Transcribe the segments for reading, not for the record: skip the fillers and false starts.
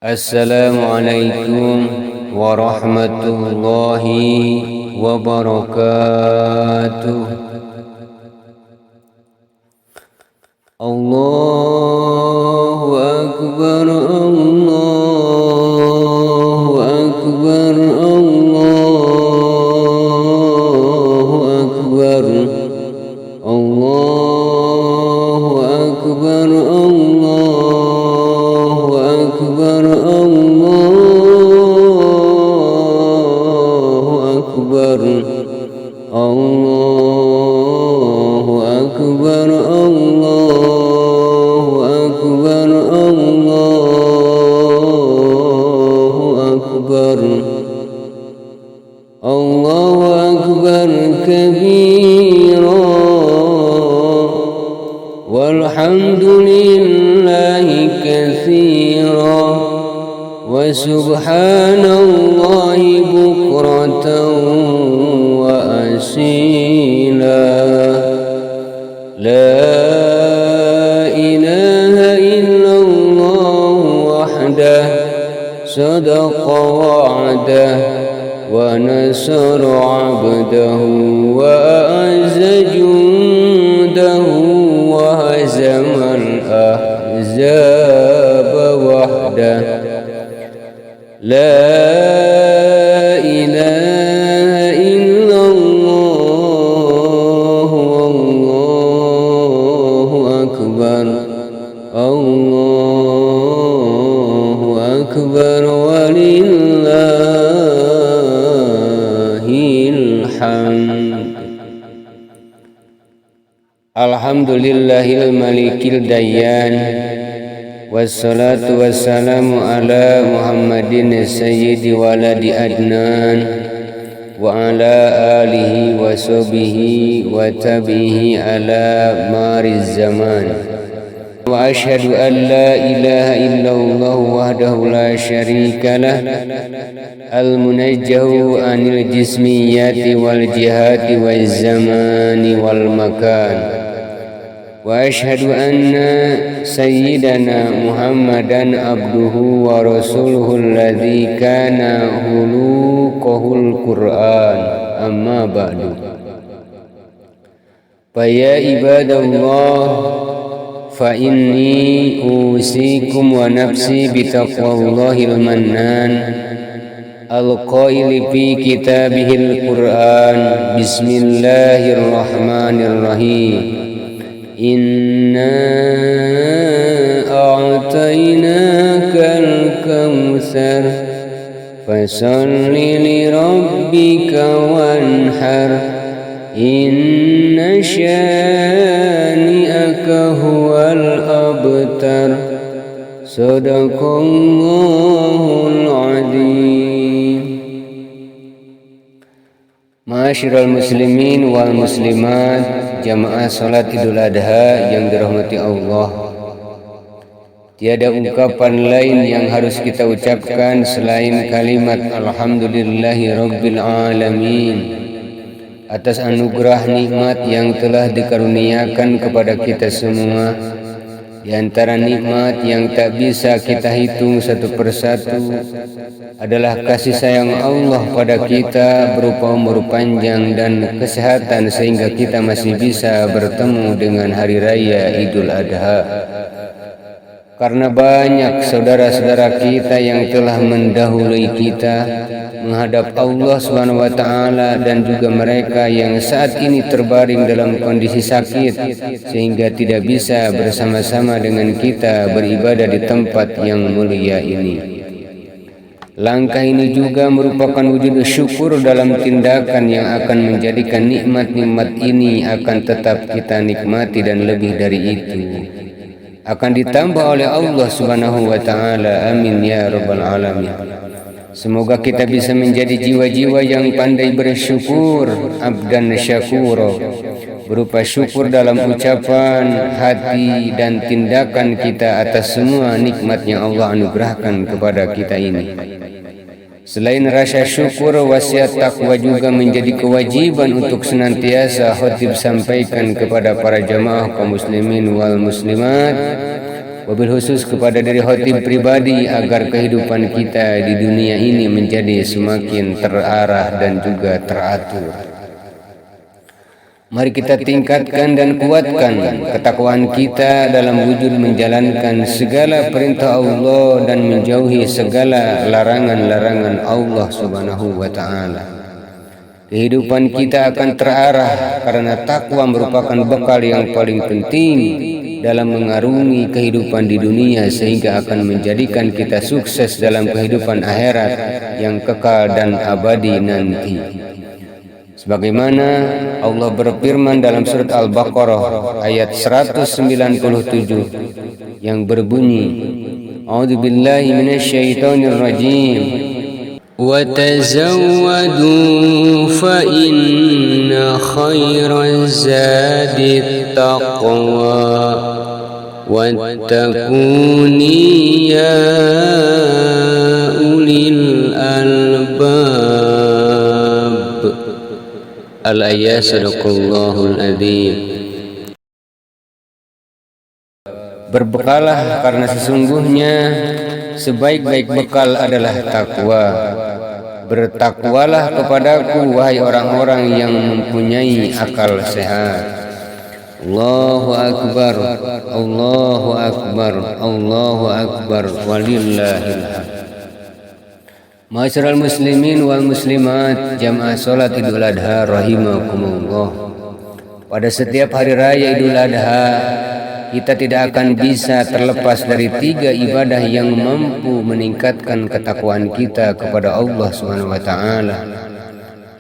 Assalamualaikum warahmatullahi wabarakatuh. Allahu Akbar, Allahu Akbar, Allahu Akbar, Allahu Akbar, Allahu Akbar, Allahu Akbar, Allahu Akbar, Allahu Akbar, Allahu Akbar, Allahu Akbar kabira walhamdulillahi katsira wa subhanallahi bukratan wa asila. La ilaha illallah wahdah sadaqa wa'dah wa nasara 'abdahu wa a'azza jundahu wa hazamal ahzaba wahdah. La ilaha illallah wallahu akbar, Allahu akbar walillahil hamd. Alhamdulillahil malikil dayyan, wassalatu wassalamu ala Muhammadin sayyidi waladi adnan wa ala alihi wa sahbihi wa tabihi ala mariz zaman. Wa ashhadu an la ilaha illallah wahdahu la syarika lah al-munajjahu anil jismiyati wal jihati wal zamani wal makan. Wa ashhadu anna sayyidana Muhammadan abduhu wa rasuluhu alladhi kana huluqahul Qur'an, amma ba'du. Fa ya ibadallah, fa inni usikum wa nafsi bitaqwallahil mannan al-qaili fi kitabihil Qur'an. Bismillahirrahmanirrahim. Inna a'tainakal kautsar fasalli li rabbika wanhar inna syani'aka huwal abtar. Sadaqallahul azim. Ma'asyiral muslimin wal muslimat, jamaah salat Idul Adha yang dirahmati Allah. Tiada ungkapan lain yang harus kita ucapkan selain kalimat alhamdulillahi rabbil alamin atas anugerah nikmat yang telah dikaruniakan kepada kita semua. Di antara nikmat yang tak bisa kita hitung satu persatu adalah kasih sayang Allah pada kita berupa umur panjang dan kesehatan sehingga kita masih bisa bertemu dengan hari raya Idul Adha. Karena banyak saudara-saudara kita yang telah mendahului kita menghadap Allah SWT, dan juga mereka yang saat ini terbaring dalam kondisi sakit sehingga tidak bisa bersama-sama dengan kita beribadah di tempat yang mulia ini. Langkah ini juga merupakan wujud syukur dalam tindakan yang akan menjadikan nikmat-nikmat ini akan tetap kita nikmati, dan lebih dari itu akan ditambah oleh Allah Subhanahu wa taala. Amin ya rabbal alamin. Semoga kita bisa menjadi jiwa-jiwa yang pandai bersyukur, abdan syakura, berupa syukur dalam ucapan, hati, dan tindakan kita atas semua nikmat yang Allah anugerahkan kepada kita ini. Selain rasa syukur, wasiat takwa juga menjadi kewajiban untuk senantiasa khotib sampaikan kepada para jamaah kaum muslimin wal muslimat wabil khusus kepada diri khatib pribadi agar kehidupan kita di dunia ini menjadi semakin terarah dan juga teratur. Mari kita tingkatkan dan kuatkan ketakwaan kita dalam wujud menjalankan segala perintah Allah dan menjauhi segala larangan-larangan Allah Subhanahu wa taala. Kehidupan kita akan terarah karena takwa merupakan bekal yang paling penting dalam mengarungi kehidupan di dunia sehingga akan menjadikan kita sukses dalam kehidupan akhirat yang kekal dan abadi nanti. Sebagaimana Allah berfirman dalam surat Al-Baqarah ayat 197 yang berbunyi, A'udzubillahi minasyaitonirrajim. Wa tazawwadu fa inna khairaz zadi taqwa wattaquni ya ulil albab. Al-ayat sadaqallahul adzim. Berbekalah karena sesungguhnya sebaik-baik bekal adalah takwa. Bertakwalah kepadaku wahai orang-orang yang mempunyai akal sehat. Allahu akbar, Allahu akbar, Allahu akbar, walillahil hamd. Ma'asyiral muslimin wal muslimat, jamaah salat Idul Adha rahimakumullah. Pada setiap hari raya Idul Adha, kita tidak akan bisa terlepas dari 3 ibadah yang mampu meningkatkan ketakwaan kita kepada Allah Subhanahu wa taala.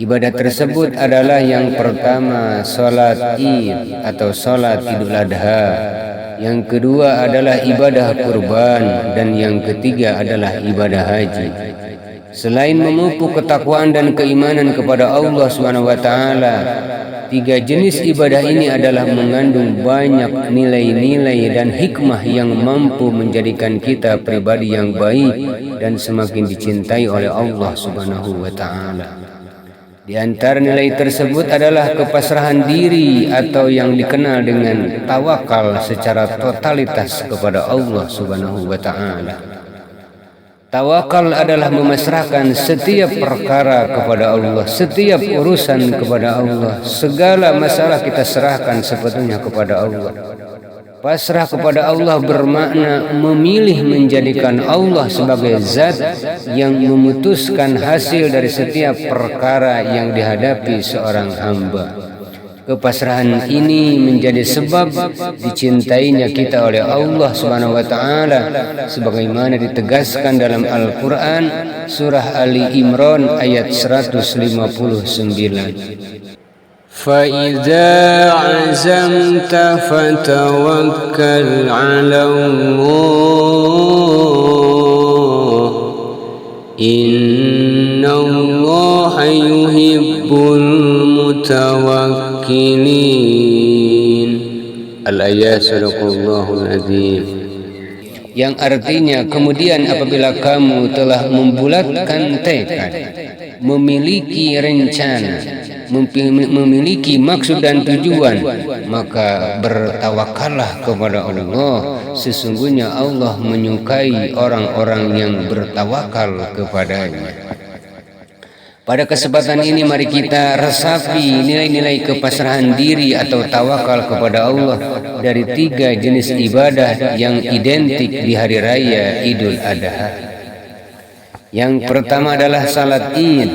Ibadah tersebut adalah yang pertama salat Id atau salat Idul Adha. Yang kedua adalah ibadah kurban dan yang ketiga adalah ibadah haji. Selain memupuk ketakwaan dan keimanan kepada Allah Subhanahu wa taala, 3 jenis ibadah ini adalah mengandung banyak nilai-nilai dan hikmah yang mampu menjadikan kita pribadi yang baik dan semakin dicintai oleh Allah Subhanahu wa taala. Di antara nilai tersebut adalah kepasrahan diri atau yang dikenal dengan tawakal secara totalitas kepada Allah Subhanahu wa taala. Tawakal adalah memasrahkan setiap perkara kepada Allah, setiap urusan kepada Allah. Segala masalah kita serahkan sepenuhnya kepada Allah. Pasrah kepada Allah bermakna memilih menjadikan Allah sebagai zat yang memutuskan hasil dari setiap perkara yang dihadapi seorang hamba. Kepasrahan ini menjadi sebab dicintainya kita oleh Allah Subhanahu wa taala sebagaimana ditegaskan dalam Al-Qur'an surah Ali Imran ayat 159. Fa idza azamta fatawakkal 'ala Allah innallaha yuhibbul mutawakkilin. Al-ayat sadaqallahul adzim. Yang artinya kemudian apabila kamu telah membulatkan tekad, memiliki rencana, memiliki maksud dan tujuan, maka bertawakallah kepada Allah. Sesungguhnya Allah menyukai orang-orang yang bertawakal kepadanya. Pada kesempatan ini mari kita resapi nilai-nilai kepasrahan diri atau tawakal kepada Allah dari 3 jenis ibadah yang identik di hari raya Idul Adha. Yang pertama adalah salat Id.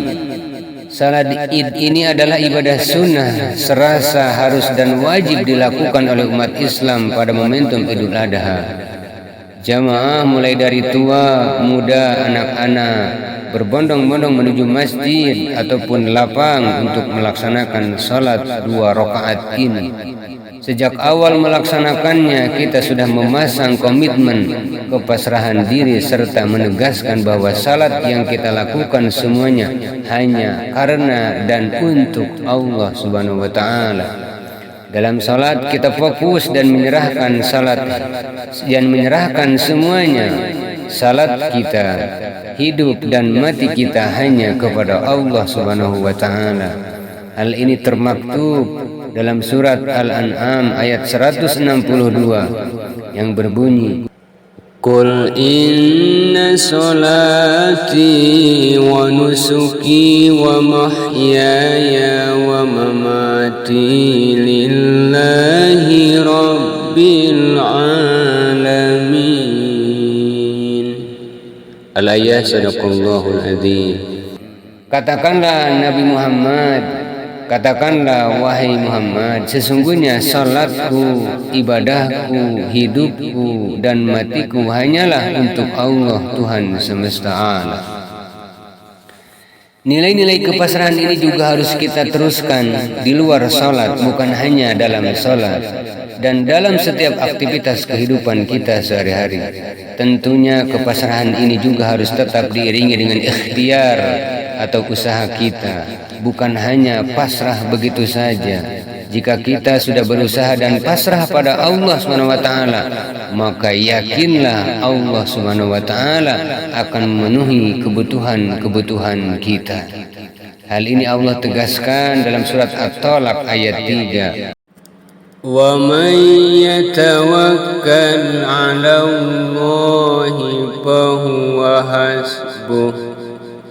Salat Id ini adalah ibadah sunnah serasa harus dan wajib dilakukan oleh umat Islam pada momentum Idul Adha. Jamaah mulai dari tua, muda, anak-anak berbondong-bondong menuju masjid ataupun lapang untuk melaksanakan salat 2 rakaat ini. Sejak awal melaksanakannya kita sudah memasang komitmen kepasrahan diri serta menegaskan bahwa salat yang kita lakukan semuanya hanya karena dan untuk Allah Subhanahu wa taala. Dalam salat kita fokus dan menyerahkan semuanya. Salat kita, hidup dan mati kita hanya kepada Allah Subhanahu wa taala. Hal ini termaktub dalam surat Al-An'am ayat 162 yang berbunyi, Qul inna salati wa nusuki wa mahyaya wa mamati lillahi rabbil alamin. Al-ayah sadaqallahul adzim. Katakanlah Nabi Muhammad, katakanlah wahai Muhammad, sesungguhnya salatku, ibadahku, hidupku dan matiku hanyalah untuk Allah Tuhan semesta alam. Nilai-nilai kepasrahan ini juga harus kita teruskan di luar salat, bukan hanya dalam salat dan dalam setiap aktivitas kehidupan kita sehari-hari. Tentunya kepasrahan ini juga harus tetap diiringi dengan ikhtiar atau usaha kita, bukan hanya pasrah begitu saja. Jika kita sudah berusaha dan pasrah pada Allah SWT, maka yakinlah Allah SWT akan memenuhi kebutuhan-kebutuhan kita. Hal ini Allah tegaskan dalam surat At-Talaq ayat 3. Wa man yatawakkal 'ala Allahi fa huwa hasbuh.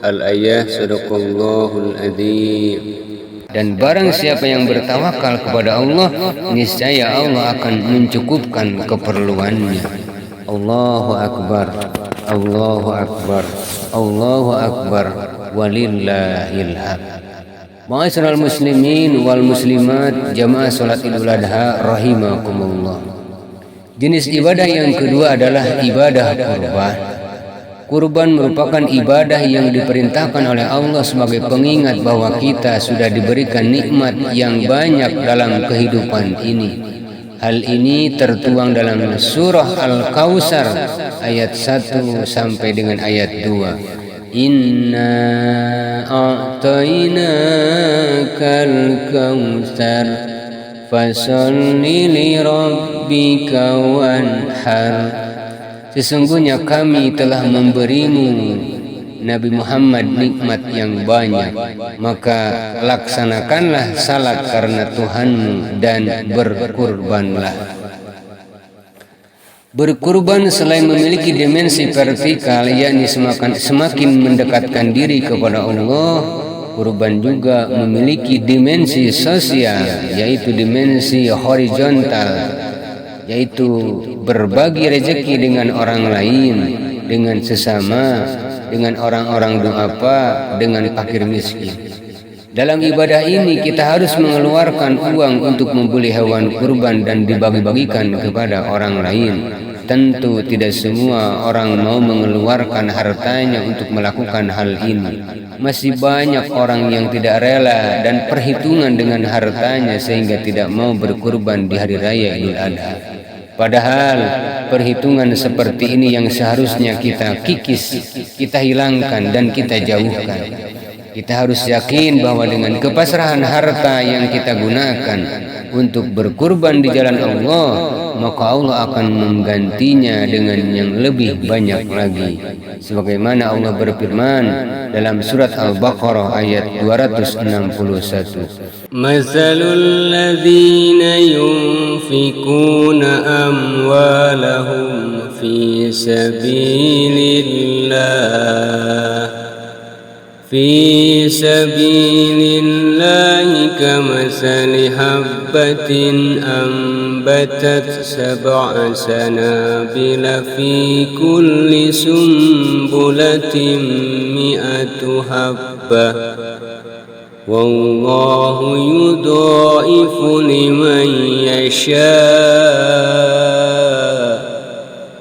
Al-ayah sadaqallahul adzim. Dan barang siapa yang bertawakal kepada Allah, niscaya Allah akan mencukupkan keperluannya. Allahu akbar, Allahu akbar, Allahu akbar, walillahil hamd. Ma'asyiral muslimin wal muslimat, jamaah salat Idul Adha rahimakumullah. Jenis ibadah yang kedua adalah ibadah kurban. Kurban merupakan ibadah yang diperintahkan oleh Allah sebagai pengingat bahwa kita sudah diberikan nikmat yang banyak dalam kehidupan ini. Hal ini tertuang dalam surah Al-Kautsar ayat 1 sampai dengan ayat 2. Inna a'tainakal kautsar fasholli li rabbika wanhar. Sesungguhnya kami telah memberimu Nabi Muhammad nikmat yang banyak, maka laksanakanlah salat karena Tuhanmu dan berkurbanlah. Berkurban selain memiliki dimensi vertikal, yakni semakin mendekatkan diri kepada Allah, kurban juga memiliki dimensi sosial, yaitu dimensi horizontal, yaitu berbagi rezeki dengan orang lain, dengan sesama, dengan orang-orang duafa, dengan fakir miskin. Dalam ibadah ini kita harus mengeluarkan uang untuk membeli hewan kurban dan dibagi-bagikan kepada orang lain. Tentu tidak semua orang mau mengeluarkan hartanya untuk melakukan hal ini. Masih banyak orang yang tidak rela dan perhitungan dengan hartanya sehingga tidak mau berkurban di hari raya Idul Adha. Padahal perhitungan seperti ini yang seharusnya kita kikis, kita hilangkan dan kita jauhkan. Kita harus yakin bahwa dengan kepasrahan harta yang kita gunakan untuk berkurban di jalan Allah, maka Allah akan menggantinya dengan yang lebih banyak lagi. Sebagaimana Allah berfirman dalam surat Al-Baqarah ayat 261. Masalul ladzina yunfikuna amwalahum fi sabilillah kamathali habbatin ambatat sab'a sanabila fi kulli sumbulatin mi'atu habbah wallahu yudha'ifu liman yasha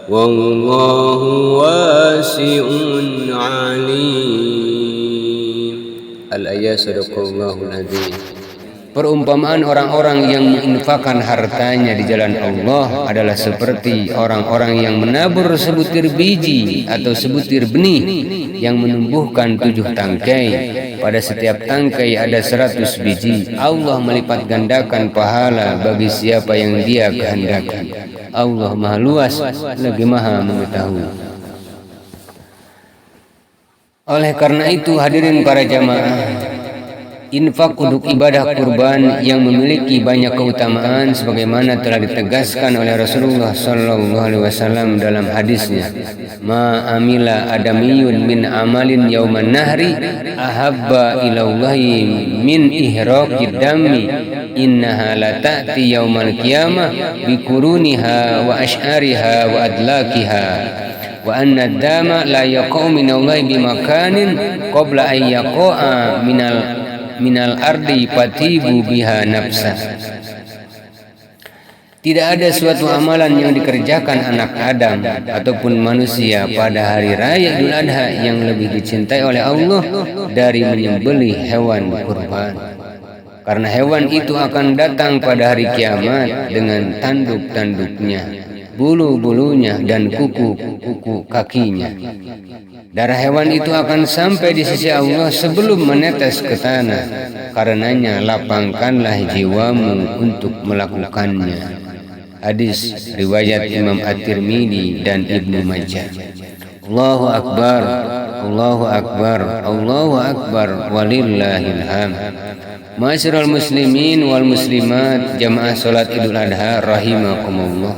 wallahu wasi'un alim. Al-ayat sadaqallahul adzim. Perumpamaan orang-orang yang menginfakkan hartanya di jalan Allah adalah seperti orang-orang yang menabur sebutir biji atau sebutir benih yang menumbuhkan 7 tangkai. Pada setiap tangkai ada 100 biji. Allah melipat gandakan pahala bagi siapa yang Dia kehendaki. Allah Maha Luas lagi Maha Mengetahui. Oleh karena itu hadirin para jamaah, Infak untuk ibadah kurban yang memiliki banyak keutamaan sebagaimana telah ditegaskan oleh Rasulullah sallallahu alaihi wasallam dalam hadisnya, "Ma amila adamiyun min amalin yauman nahri ahabba ilallahi min ihraqid dami innaha la ta'ti yaumal qiyamah bi quruniha wa ash'ariha wa adlakiha wa anna ad-dama la yaqau minallahi bi makanin qabla an yaqa'a minal ardi patibu biha nafsa." Tidak ada suatu amalan yang dikerjakan anak Adam ataupun manusia pada hari raya Idul Adha yang lebih dicintai oleh Allah dari menyembelih hewan kurban. Karena hewan itu akan datang pada hari kiamat dengan tanduk-tanduknya, bulu-bulunya dan kuku-kuku kakinya. Darah hewan itu akan sampai di sisi Allah sebelum menetes ke tanah. Karenanya lapangkanlah jiwamu untuk melakukannya. Hadis riwayat Imam At-Tirmidzi dan Ibnu Majah. Allahu Akbar, Allahu Akbar, Allahu Akbar, walillahil hamd. Ma'asyiral muslimin wal muslimat, jamaah salat Idul Adha rahimakumullah.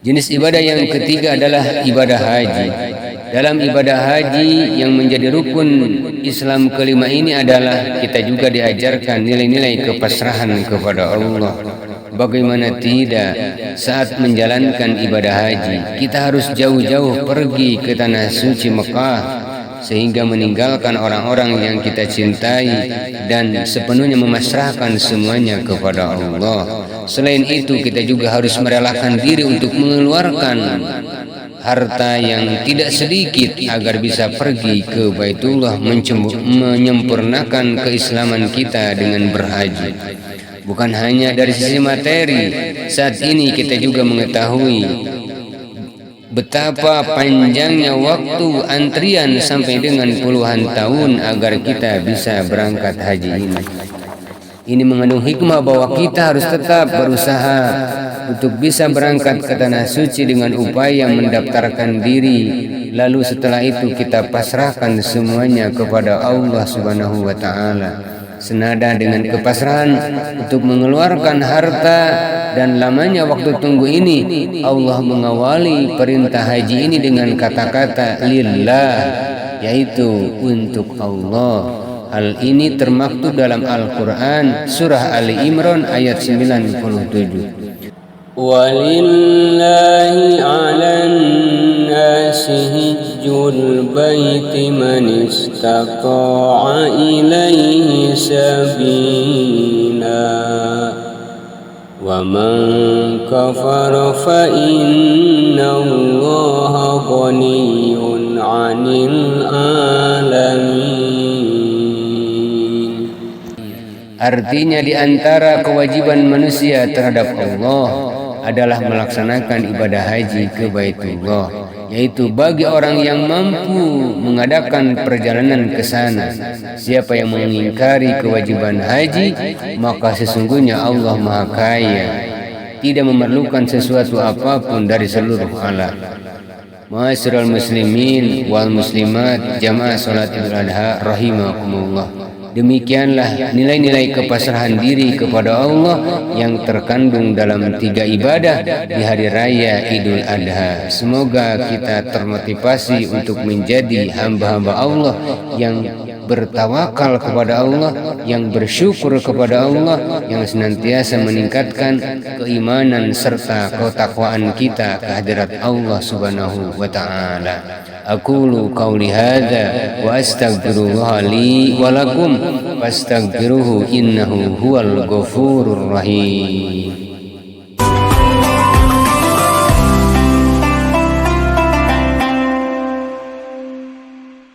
Jenis ibadah yang ketiga adalah ibadah haji. Dalam ibadah haji yang menjadi rukun Islam kelima ini adalah kita juga diajarkan nilai-nilai kepasrahan kepada Allah. Bagaimana tidak, saat menjalankan ibadah haji kita harus jauh-jauh pergi ke tanah suci Mekah, sehingga meninggalkan orang-orang yang kita cintai dan sepenuhnya memasrahkan semuanya kepada Allah. Selain itu kita juga harus merelakan diri untuk mengeluarkan harta yang tidak sedikit agar bisa pergi ke Baitullah menyempurnakan keislaman kita dengan berhaji. Bukan hanya dari sisi materi, saat ini kita juga mengetahui betapa panjangnya waktu antrian sampai dengan puluhan tahun agar kita bisa berangkat haji ini. Ini mengandung hikmah bahwa kita harus tetap berusaha untuk bisa berangkat ke tanah suci dengan upaya mendaftarkan diri, lalu setelah itu kita pasrahkan semuanya kepada Allah Subhanahu wa taala. Senada dengan kepasrahan untuk mengeluarkan harta dan lamanya waktu tunggu ini, Allah mengawali perintah haji ini dengan kata-kata lillah, yaitu untuk Allah. Hal ini termaktub dalam Al-Quran surah Ali Imran ayat 97. Walillahi 'alan nasi hijjul baiti man istata'a ilaihi sabila wa man kafara fa inna Allaha ghaniyyun 'anil 'alamin. Artinya di antara kewajiban manusia terhadap Allah adalah melaksanakan ibadah haji ke Baitullah, yaitu bagi orang yang mampu mengadakan perjalanan ke sana. Siapa yang mengingkari kewajiban haji, maka sesungguhnya Allah Maha Kaya, tidak memerlukan sesuatu apapun dari seluruh alam. Ma'asyiral muslimin wal muslimat, jamaah salat Idul Adha rahimakumullah. Demikianlah nilai-nilai kepasrahan diri kepada Allah yang terkandung dalam 3 ibadah di hari raya Idul Adha. Semoga kita termotivasi untuk menjadi hamba-hamba Allah yang bertawakal kepada Allah, yang bersyukur kepada Allah, yang senantiasa meningkatkan keimanan serta ketakwaan kita kehadirat Allah Subhanahu wa taala. Aqulu qauli hadza wa astaghfirullah li wa lakum fastaghfiruhu innahu huwal ghafurur rahim.